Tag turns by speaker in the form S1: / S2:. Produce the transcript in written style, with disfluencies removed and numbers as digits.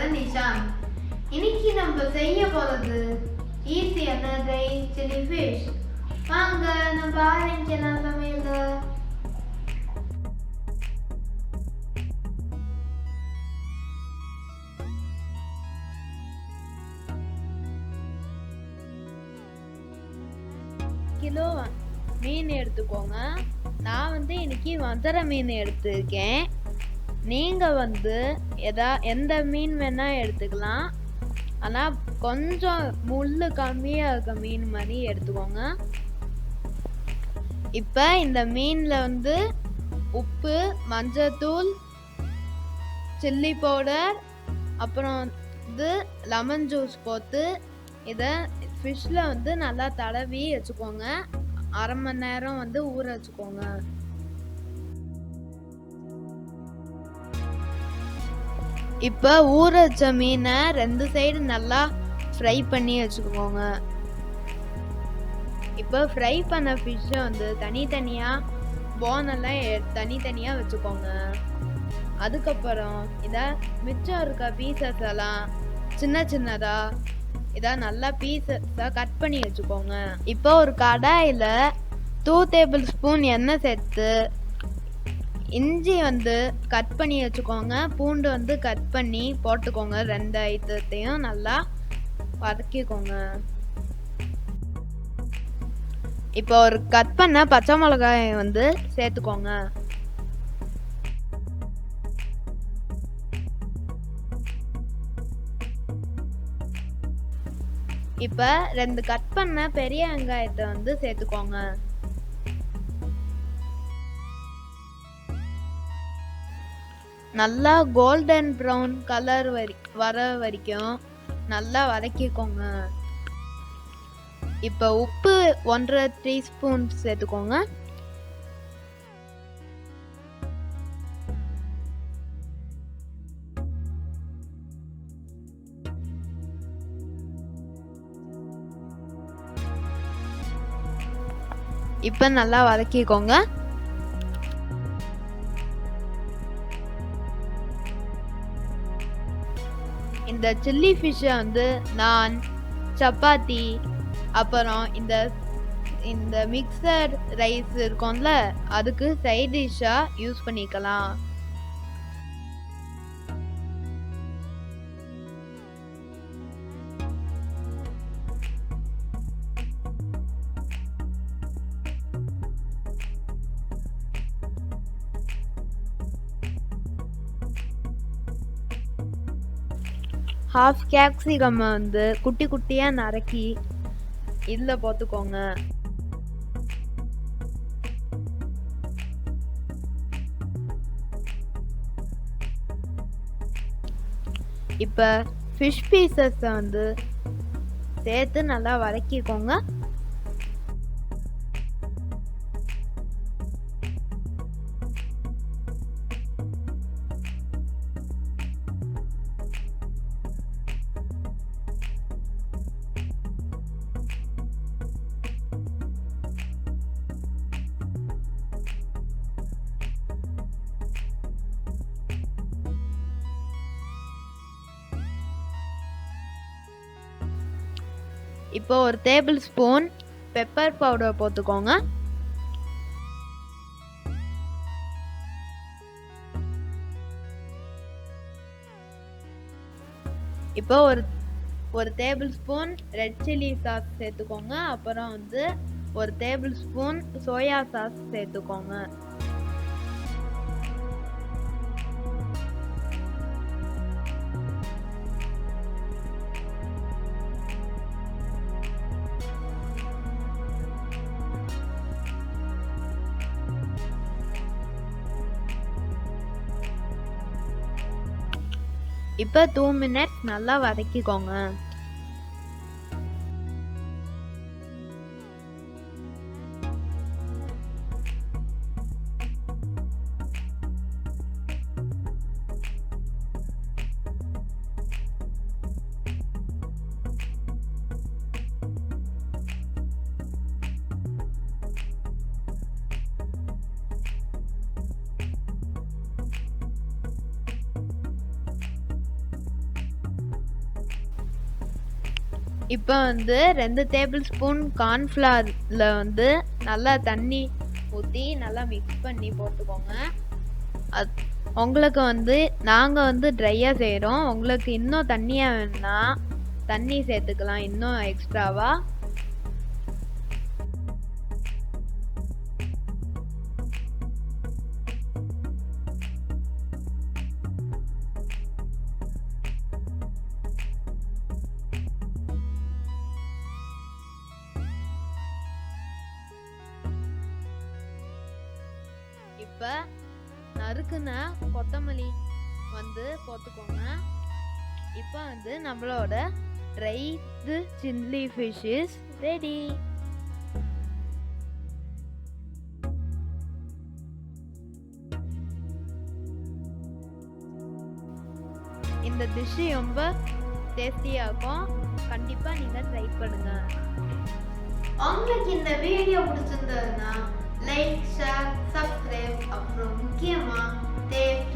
S1: உங்கள் நிஷான். இன்னைக்கு நம்ம செய்ய போறது ஈஸியான ட்ரை சில்லி ஃபிஷ். வாங்க நம்ம ஆரம்பிக்கலாம் சமையல். கிலோ மீன் எடுத்துக்கோங்க. நான் இன்னைக்கு வஞ்சர மீன் எடுத்துருக்கேன். நீங்கள் எந்த மீன் வேணால் எடுத்துக்கலாம். ஆனால் கொஞ்சம் முள் கம்மியாக இருக்க மீன் மாதிரி எடுத்துக்கோங்க. இப்போ இந்த மீனில் உப்பு, மஞ்சத்தூள், சில்லி பவுடர், அப்புறம் லெமன் ஜூஸ் போட்டு இதை ஃபிஷ்ஷில் நல்லா தடவி வச்சுக்கோங்க. அரை மணி நேரம் ஊற வச்சுக்கோங்க. இப்போ ஊற வச்ச மீனை 2 சைடு நல்லா ஃப்ரை பண்ணி வச்சுக்கோங்க. இப்போ ஃப்ரை பண்ண ஃபிஷ்ஷை தனித்தனியாக போனெல்லாம் தனித்தனியாக வச்சுக்கோங்க. அதுக்கப்புறம் இதை மிச்சம் இருக்க பீசஸ் எல்லாம் சின்னதாக இதை நல்லா பீசஸாக கட் பண்ணி வச்சுக்கோங்க. இப்போ ஒரு கடாயில் 2 டேபிள் ஸ்பூன் எண்ணெய் சேர்த்து இஞ்சி கட் பண்ணி வச்சுக்கோங்க. பூண்டு கட் பண்ணி போட்டுக்கோங்க. 2 ஐட்டத்தையும் நல்லா வதக்கிக்கோங்க. இப்போ ஒரு கட் பண்ண பச்சை மிளகாயை சேர்த்துக்கோங்க. இப்போ 2 கட் பண்ண பெரிய வெங்காயத்தை சேர்த்துக்கோங்க. நல்லா கோல்டன் ப்ரௌன் கலர் வர வரைக்கும் நல்லா வதக்கிக்கோங்க. இப்போ உப்பு 1.5 டீஸ்பூன் சேர்த்துக்கோங்க. இப்போ நல்லா வதக்கிக்கோங்க. இந்த சில்லி ஃபிஷ்ஷை நான் சப்பாத்தி, அப்புறம் இந்த மிக்சர் ரைஸ் இருக்கும்ல, அதுக்கு சைட் டிஷ்ஷாக யூஸ் பண்ணிக்கலாம். ஹாஃப் கேப்சிகம் குட்டி குட்டியாக நறுக்கி இதில் போட்டுக்கோங்க. இப்போ ஃபிஷ் பீசஸை சேர்த்து நல்லா வதக்கிக்கோங்க. இப்போ ஒரு டேபிள் ஸ்பூன் பெப்பர் பவுடர் போட்டுக்கோங்க. இப்போ ஒரு table spoon red chilli sauce சேர்த்துக்கோங்க. அப்புறம் ஒரு டேபிள் ஸ்பூன் சோயா சாஸ் சேர்த்துக்கோங்க. இப்போ 2 மினிட்ஸ் நல்லா வதக்கிக்கோங்க. இப்போ வந்து 2 டேபிள் ஸ்பூன் கார்ன்ஃப்ளவர்ல வந்து நல்லா தண்ணி ஊற்றி நல்லா மிக்ஸ் பண்ணி போட்டுக்கோங்க. உங்களுக்கு வந்து நாங்கள் வந்து ட்ரையாக செய்கிறோம். உங்களுக்கு இன்னும் தண்ணியாக வேணும்னா தண்ணி சேர்த்துக்கலாம் இன்னும் எக்ஸ்ட்ராவா. இப்போ நறுக்குன கொத்தமல்லி வந்து போட்டுக்கோங்க. இப்போ வந்து நம்மளோட dried chilli fish is ready. இந்த டிஷ்ஷு ரொம்ப டேஸ்டியாக இருக்கும். கண்டிப்பாக நீங்கள் ட்ரை பண்ணுங்க. உங்களுக்கு இந்த வீடியோ பிடிச்சிருந்ததுன்னா லைக், ஷேர், சப்ஸ்கிரைப், அப்புறம் முக்கியமாக டேஸ்ட்